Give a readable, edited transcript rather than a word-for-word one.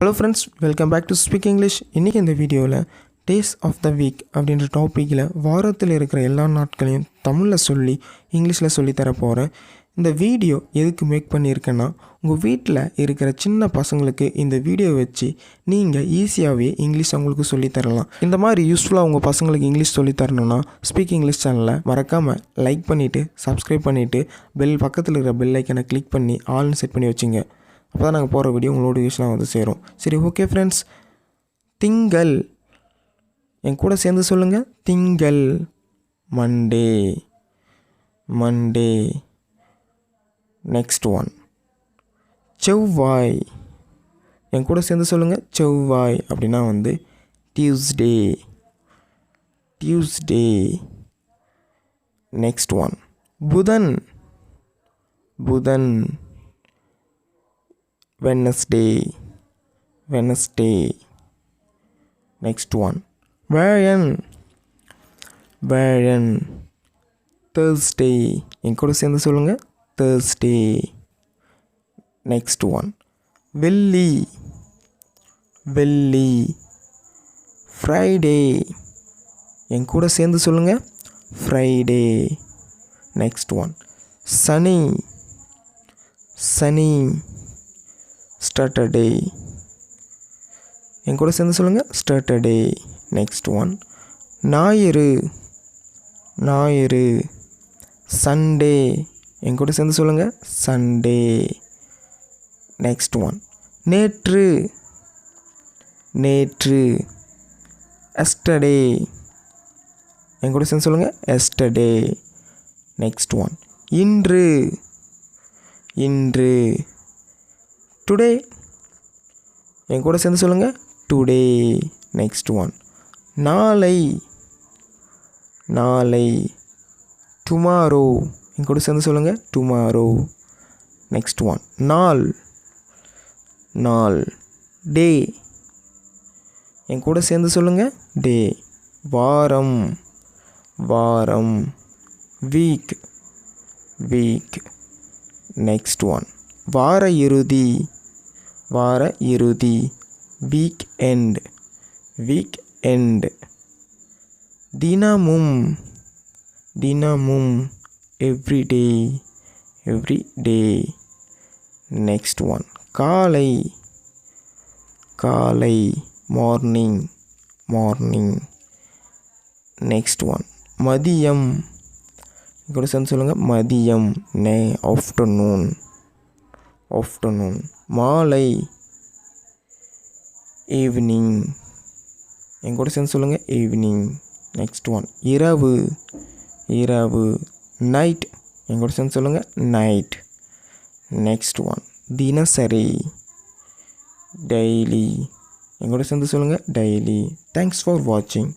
Hello friends, welcome back to Speak English. இன்னைக்கு இந்த வீடியோவில் டேஸ் ஆஃப் த வீக் அப்படின்ற டாப்பிக்கில் வாரத்தில் இருக்கிற எல்லா நாட்களையும் தமிழில் சொல்லி இங்கிலீஷில் சொல்லித்தர போகிறேன். இந்த வீடியோ எதுக்கு மேக் பண்ணியிருக்கேன்னா, உங்கள் வீட்டில் இருக்கிற சின்ன பசங்களுக்கு இந்த வீடியோ வச்சு நீங்கள் ஈஸியாகவே இங்கிலீஷ் அவங்களுக்கு சொல்லித்தரலாம். இந்த மாதிரி யூஸ்ஃபுல்லாக உங்கள் பசங்களுக்கு இங்கிலீஷ் சொல்லித்தரணுன்னா ஸ்பீக் இங்கிலீஷ் சேனலை மறக்காமல் லைக் பண்ணிவிட்டு சப்ஸ்கிரைப் பண்ணிவிட்டு பக்கத்தில் இருக்கிற பெல் ஐக்கனை கிளிக் பண்ணி ஆல்னு செட் பண்ணி வச்சுங்க. அப்போ தான் நாங்கள் போகிற வீடியோ உங்களோட யூஸ்லாம் வந்து சேரும். சரி, ஓகே ஃப்ரெண்ட்ஸ். திங்கள், என் கூட சேர்ந்து சொல்லுங்கள். திங்கள். மண்டே. மண்டே. நெக்ஸ்ட் ஒன் செவ்வாய். என் கூட சேர்ந்து சொல்லுங்கள். செவ்வாய் அப்படின்னா வந்து டியூஸ்டே. டியூஸ்டே. நெக்ஸ்ட் ஒன் புதன். புதன். Wednesday. Wednesday. Next one வியாழன். வியாழன். Thursday. என் கூட சேர்ந்து சொல்லுங்கள். Thursday. Next one வெள்ளி. வெள்ளி. Friday. என் கூட சேர்ந்து சொல்லுங்கள். Friday. Next one சனி. சனி. Saturday. என் கூட சேர்ந்து சொல்லுங்கள். Saturday. நெக்ஸ்ட் ஒன் ஞாயிறு. ஞாயிறு. சண்டே. என் கூட சேர்ந்து சொல்லுங்கள். சண்டே. நெக்ஸ்ட் ஒன் நேற்று. நேற்று. எஸ்டர்டே. என் கூட சேர்ந்து சொல்லுங்கள். எஸ்டர்டே. நெக்ஸ்ட் ஒன் இன்று. இன்று. டுடே. என் கூட சேர்ந்து சொல்லுங்கள். டுடே. நெக்ஸ்ட் ஒன் நாளை. நாளை. டுமாரோ. என் கூட சேர்ந்து சொல்லுங்கள். டுமாரோ. நெக்ஸ்ட் ஒன் நாள். நாள். டே. என் கூட சேர்ந்து சொல்லுங்கள். டே. வாரம். வாரம். வீக். வீக். நெக்ஸ்ட் ஒன் வார இறுதி. வார இறுதி. Week end. Week end. தினமும். தினமும். எவ்ரிடே. எவ்ரிடே. நெக்ஸ்ட் ஒன் காலை. காலை. மார்னிங். மார்னிங். நெக்ஸ்ட் ஒன் மதியம். கூட சேர்ந்து சொல்லுங்கள். மதியம். ஆஃப்டர்நூன். ஆஃப்டர்நூன். மாலை. ஈவினிங். என் கூட சேர்ந்து சொல்லுங்கள். ஈவினிங். நெக்ஸ்ட் ஒன் இரவு. இரவு. நைட். என் கூட சேர்ந்து சொல்லுங்கள். நைட். நெக்ஸ்ட் ஒன் தினசரி. டெய்லி. என் கூட சேர்ந்து சொல்லுங்கள். டெய்லி. தேங்க்ஸ் ஃபார் வாட்சிங்.